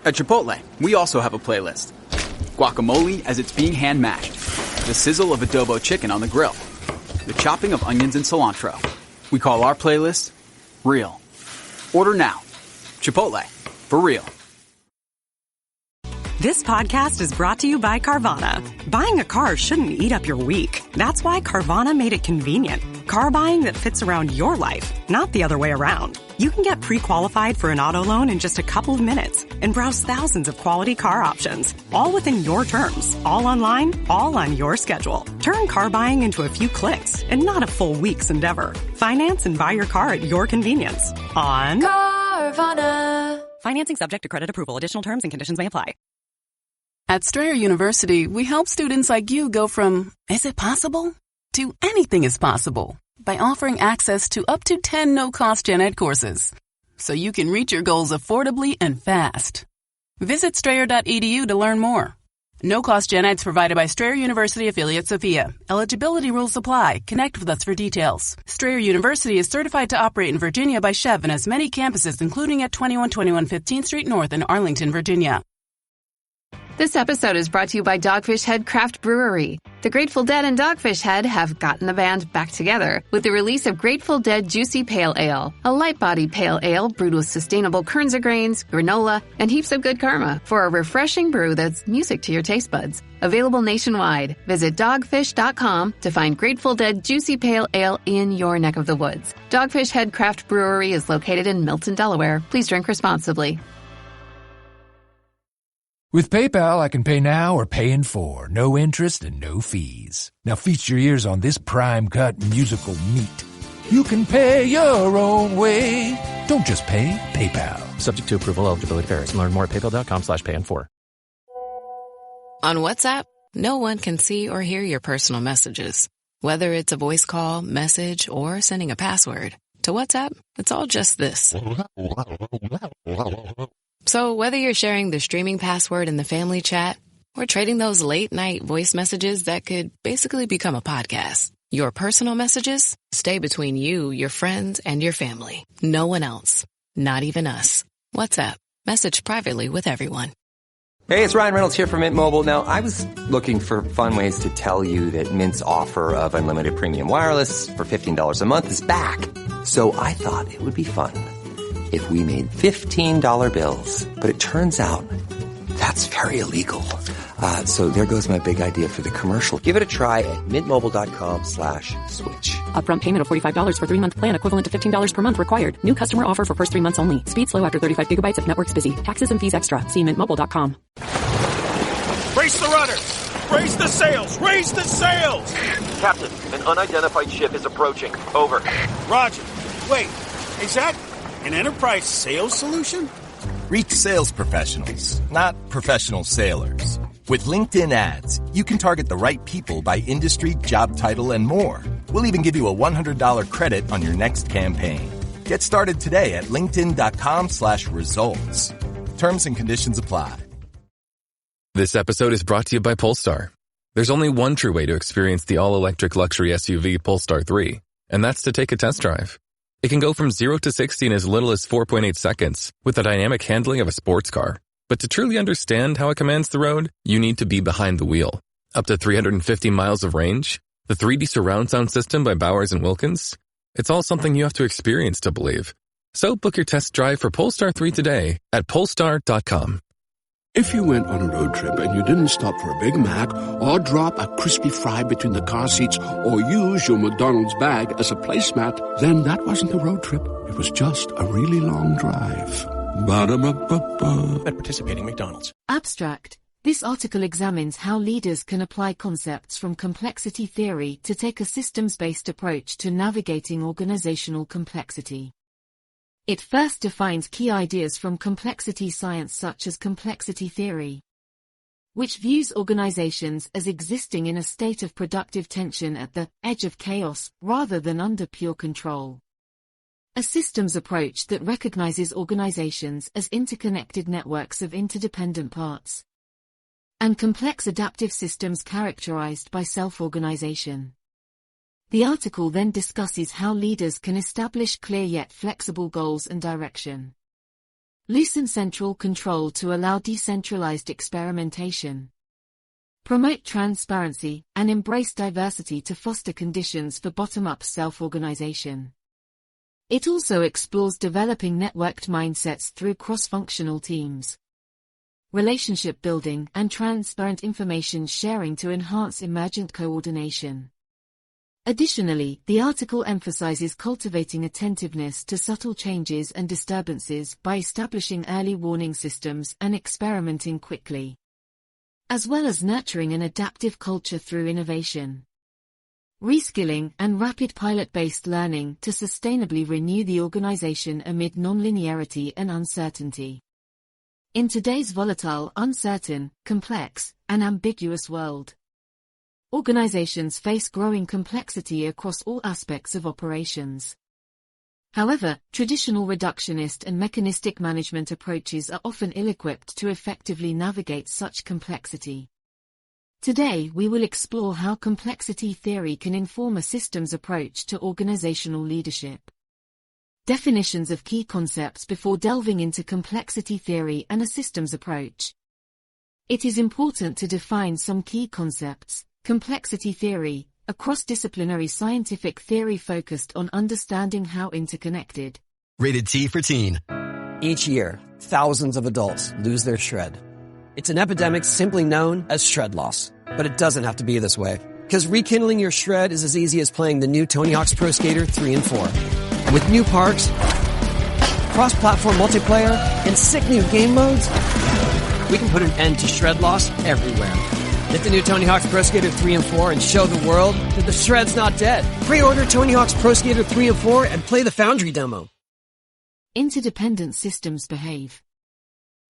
At Chipotle, we also have a playlist. Guacamole as it's being hand-mashed. The sizzle of adobo chicken on the grill. The chopping of onions and cilantro. We call our playlist Real. Order now. Chipotle. For real. This podcast is brought to you by Carvana. Buying a car shouldn't eat up your week. That's why Carvana made it convenient. Car buying that fits around your life, not the other way around. You can get pre-qualified for an auto loan in just a couple of minutes and browse thousands of quality car options, all within your terms, all online, all on your schedule. Turn car buying into a few clicks and not a full week's endeavor. Finance and buy your car at your convenience on Carvana. Financing subject to credit approval. Additional terms and conditions may apply. At Strayer University, we help students like you go from, is it possible, to anything is possible by offering access to up to 10 no-cost gen ed courses, so you can reach your goals affordably and fast. Visit strayer.edu to learn more. No-cost gen eds provided by Strayer University affiliate Sophia. Eligibility rules apply. Connect with us for details. Strayer University is certified to operate in Virginia by Chev and has many campuses, including at 2121 15th Street North in Arlington, Virginia. This episode is brought to you by Dogfish Head Craft Brewery. The Grateful Dead and Dogfish Head have gotten the band back together with the release of Grateful Dead Juicy Pale Ale, a light-bodied pale ale brewed with sustainable Kernza grains, granola, and heaps of good karma for a refreshing brew that's music to your taste buds. Available nationwide. Visit dogfish.com to find Grateful Dead Juicy Pale Ale in your neck of the woods. Dogfish Head Craft Brewery is located in Milton, Delaware. Please drink responsibly. With PayPal, I can pay now or pay in full. No interest and no fees. Now feast your ears on this prime-cut musical meat. You can pay your own way. Don't just pay, PayPal. Subject to approval, eligibility varies. Learn more at paypal.com/pay-in-4. On WhatsApp, no one can see or hear your personal messages. Whether it's a voice call, message, or sending a password. To WhatsApp, it's all just this. So whether you're sharing the streaming password in the family chat or trading those late-night voice messages that could basically become a podcast, your personal messages stay between you, your friends, and your family. No one else. Not even us. WhatsApp. Message privately with everyone. Hey, it's Ryan Reynolds here from Mint Mobile. Now, I was looking for fun ways to tell you that Mint's offer of unlimited premium wireless for $15 a month is back. So I thought it would be fun if we made $15 bills. But it turns out that's very illegal. So there goes my big idea for the commercial. Give it a try at mintmobile.com/switch. Upfront payment of $45 for 3-month plan equivalent to $15 per month required. New customer offer for first 3 months only. Speed slow after 35 gigabytes if network's busy. Taxes and fees extra. See mintmobile.com. Raise the rudders! Raise the sails! Raise the sails! Captain, an unidentified ship is approaching. Over. Roger. Wait, is that an enterprise sales solution? Reach sales professionals, not professional sailors. With LinkedIn ads, you can target the right people by industry, job title, and more. We'll even give you a $100 credit on your next campaign. Get started today at linkedin.com/results. Terms and conditions apply. This episode is brought to you by Polestar. There's only one true way to experience the all-electric luxury SUV Polestar 3, and that's to take a test drive. It can go from 0 to 60 in as little as 4.8 seconds with the dynamic handling of a sports car. But to truly understand how it commands the road, you need to be behind the wheel. Up to 350 miles of range, the 3D surround sound system by Bowers & Wilkins. It's all something you have to experience to believe. So book your test drive for Polestar 3 today at polestar.com. If you went on a road trip and you didn't stop for a Big Mac or drop a crispy fry between the car seats or use your McDonald's bag as a placemat, then that wasn't a road trip. It was just a really long drive. Ba-da-ba-ba-ba. At participating McDonald's. Abstract. This article examines how leaders can apply concepts from complexity theory to take a systems-based approach to navigating organizational complexity. It first defines key ideas from complexity science such as complexity theory, which views organizations as existing in a state of productive tension at the edge of chaos rather than under pure control. A systems approach that recognizes organizations as interconnected networks of interdependent parts and complex adaptive systems characterized by self-organization. The article then discusses how leaders can establish clear yet flexible goals and direction. Loosen central control to allow decentralized experimentation. Promote transparency and embrace diversity to foster conditions for bottom-up self-organization. It also explores developing networked mindsets through cross-functional teams, relationship building, and transparent information sharing to enhance emergent coordination. Additionally, the article emphasizes cultivating attentiveness to subtle changes and disturbances by establishing early warning systems and experimenting quickly, as well as nurturing an adaptive culture through innovation, reskilling, and rapid pilot-based learning to sustainably renew the organization amid nonlinearity and uncertainty. In today's volatile, uncertain, complex, and ambiguous world, organizations face growing complexity across all aspects of operations. However, traditional reductionist and mechanistic management approaches are often ill-equipped to effectively navigate such complexity. Today, we will explore how complexity theory can inform a systems approach to organizational leadership. Definitions of key concepts before delving into complexity theory and a systems approach. It is important to define some key concepts. Complexity theory, a cross-disciplinary scientific theory focused on understanding how interconnected. Rated T for teen. Each year, thousands of adults lose their shred. It's an epidemic simply known as shred loss. But it doesn't have to be this way, because rekindling your shred is as easy as playing the new Tony Hawk's Pro Skater 3 and 4. With new parks, cross-platform multiplayer, and sick new game modes, we can put an end to shred loss everywhere. Get the new Tony Hawk's Pro Skater 3 and 4 and show the world that the shred's not dead. Pre-order Tony Hawk's Pro Skater 3 and 4 and play the Foundry demo. Interdependent systems behave.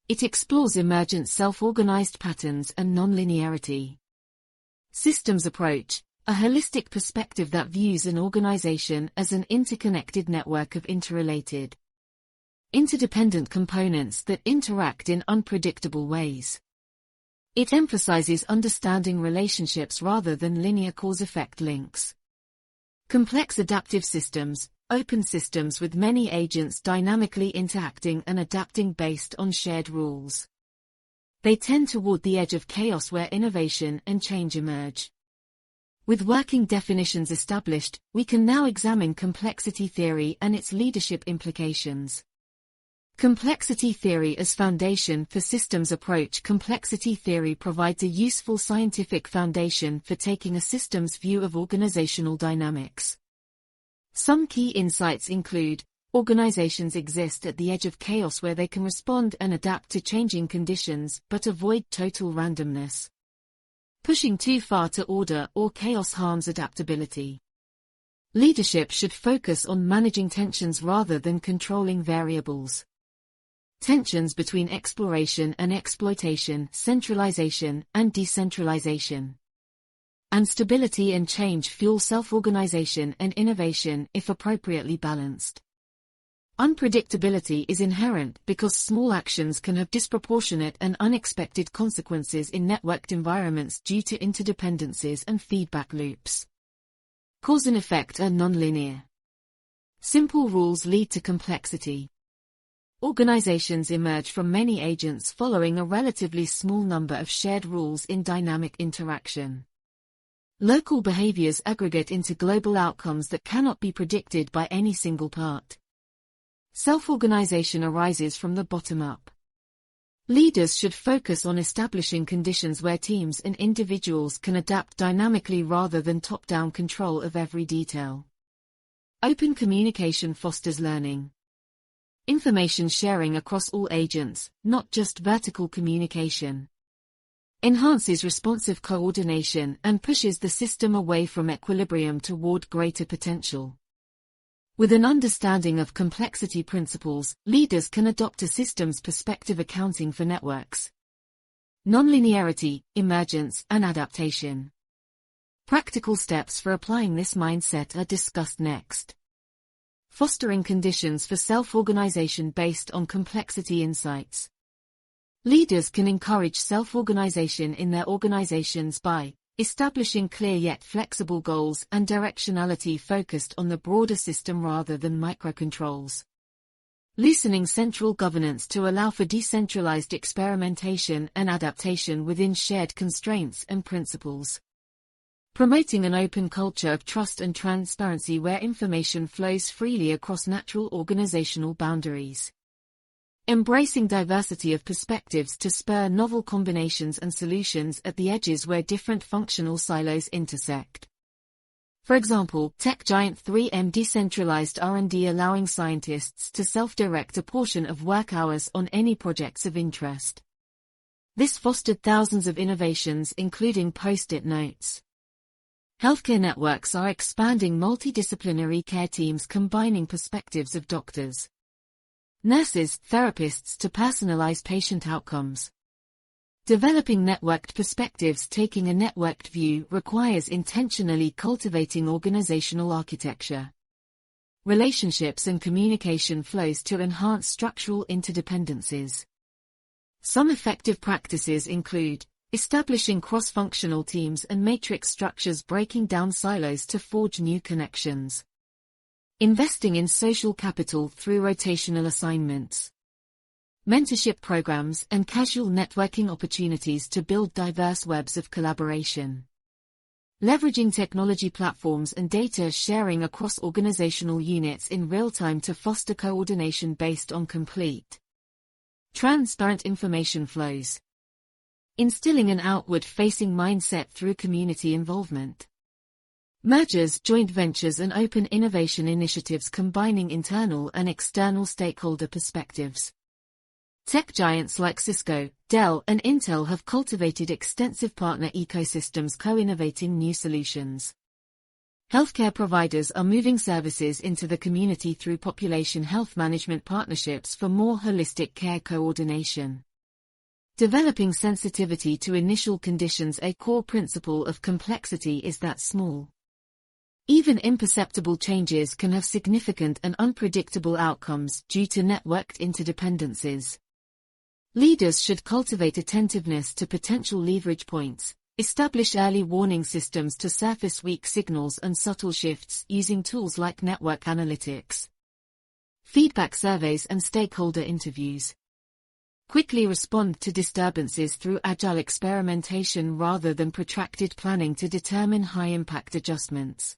It explores emergent self-organized patterns and nonlinearity. Systems approach, a holistic perspective that views an organization as an interconnected network of interrelated, interdependent components that interact in unpredictable ways. It emphasizes understanding relationships rather than linear cause-effect links. Complex adaptive systems, open systems with many agents dynamically interacting and adapting based on shared rules. They tend toward the edge of chaos where innovation and change emerge. With working definitions established, we can now examine complexity theory and its leadership implications. Complexity theory as foundation for systems approach. Complexity theory provides a useful scientific foundation for taking a systems view of organizational dynamics. Some key insights include: organizations exist at the edge of chaos where they can respond and adapt to changing conditions but avoid total randomness. Pushing too far to order or chaos harms adaptability. Leadership should focus on managing tensions rather than controlling variables. Tensions between exploration and exploitation, centralization and decentralization. And stability and change fuel self-organization and innovation if appropriately balanced. Unpredictability is inherent because small actions can have disproportionate and unexpected consequences in networked environments due to interdependencies and feedback loops. Cause and effect are nonlinear. Simple rules lead to complexity. Organizations emerge from many agents following a relatively small number of shared rules in dynamic interaction. Local behaviors aggregate into global outcomes that cannot be predicted by any single part. Self-organization arises from the bottom up. Leaders should focus on establishing conditions where teams and individuals can adapt dynamically rather than top-down control of every detail. Open communication fosters learning. Information sharing across all agents, not just vertical communication, enhances responsive coordination and pushes the system away from equilibrium toward greater potential. With an understanding of complexity principles, leaders can adopt a systems perspective accounting for networks, nonlinearity, emergence, and adaptation. Practical steps for applying this mindset are discussed next. Fostering conditions for self-organization based on complexity insights. Leaders can encourage self-organization in their organizations by establishing clear yet flexible goals and directionality focused on the broader system rather than microcontrols. Loosening central governance to allow for decentralized experimentation and adaptation within shared constraints and principles. Promoting an open culture of trust and transparency where information flows freely across natural organizational boundaries. Embracing diversity of perspectives to spur novel combinations and solutions at the edges where different functional silos intersect. For example, tech giant 3M decentralized R&D, allowing scientists to self-direct a portion of work hours on any projects of interest. This fostered thousands of innovations, including post-it notes. Healthcare networks are expanding multidisciplinary care teams combining perspectives of doctors, nurses, therapists to personalize patient outcomes. Developing networked perspectives, taking a networked view, requires intentionally cultivating organizational architecture, relationships and communication flows to enhance structural interdependencies. Some effective practices include establishing cross-functional teams and matrix structures, breaking down silos to forge new connections. Investing in social capital through rotational assignments, mentorship programs, and casual networking opportunities to build diverse webs of collaboration. Leveraging technology platforms and data sharing across organizational units in real time to foster coordination based on complete, transparent information flows. Instilling an outward-facing mindset through community involvement. Mergers, joint ventures and open innovation initiatives combining internal and external stakeholder perspectives. Tech giants like Cisco, Dell, and Intel have cultivated extensive partner ecosystems co-innovating new solutions. Healthcare providers are moving services into the community through population health management partnerships for more holistic care coordination. Developing sensitivity to initial conditions. A core principle of complexity is that small, even imperceptible changes can have significant and unpredictable outcomes due to networked interdependencies. Leaders should cultivate attentiveness to potential leverage points, establish early warning systems to surface weak signals and subtle shifts using tools like network analytics, feedback surveys and stakeholder interviews. Quickly respond to disturbances through agile experimentation rather than protracted planning to determine high-impact adjustments.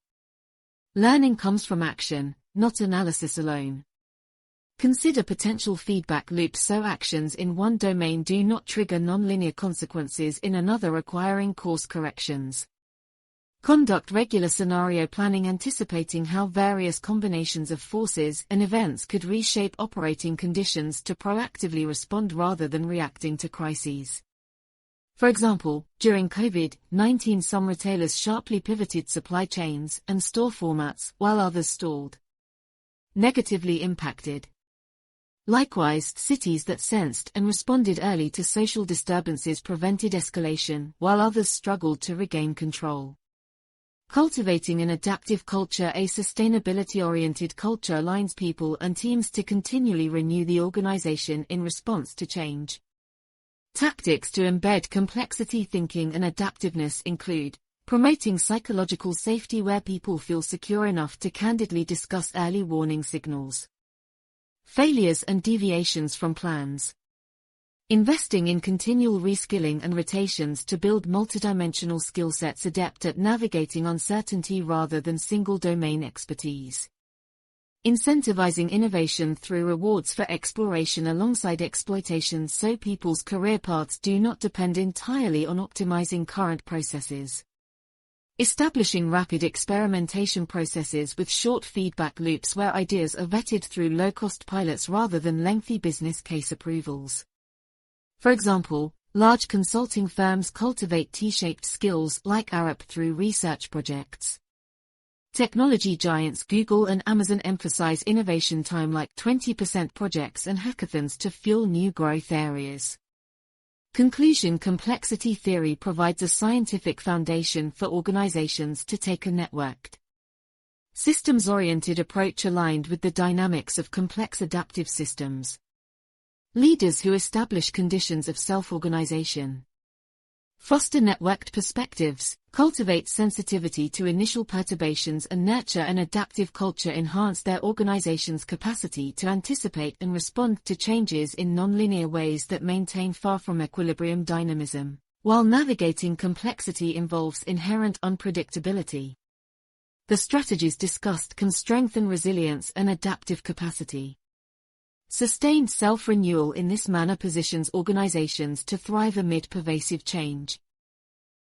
Learning comes from action, not analysis alone. Consider potential feedback loops so actions in one domain do not trigger nonlinear consequences in another, requiring course corrections. Conduct regular scenario planning, anticipating how various combinations of forces and events could reshape operating conditions to proactively respond rather than reacting to crises. For example, during COVID-19, some retailers sharply pivoted supply chains and store formats while others stalled, negatively impacted. Likewise, cities that sensed and responded early to social disturbances prevented escalation while others struggled to regain control. Cultivating an adaptive culture. A sustainability-oriented culture aligns people and teams to continually renew the organization in response to change. Tactics to embed complexity thinking and adaptiveness include promoting psychological safety where people feel secure enough to candidly discuss early warning signals, failures and deviations from plans. Investing in continual reskilling and rotations to build multidimensional skill sets adept at navigating uncertainty rather than single domain expertise. Incentivizing innovation through rewards for exploration alongside exploitation so people's career paths do not depend entirely on optimizing current processes. Establishing rapid experimentation processes with short feedback loops where ideas are vetted through low-cost pilots rather than lengthy business case approvals. For example, large consulting firms cultivate T-shaped skills like ARAP through research projects. Technology giants Google and Amazon emphasize innovation time like 20% projects and hackathons to fuel new growth areas. Conclusion. Complexity theory provides a scientific foundation for organizations to take a networked, systems-oriented approach aligned with the dynamics of complex adaptive systems. Leaders who establish conditions of self-organization, Foster networked perspectives, cultivate sensitivity to initial perturbations and nurture an adaptive culture enhance their organization's capacity to anticipate and respond to changes in nonlinear ways that maintain far from equilibrium dynamism, while navigating complexity involves inherent unpredictability. The strategies discussed can strengthen resilience and adaptive capacity. Sustained self-renewal in this manner positions organizations to thrive amid pervasive change.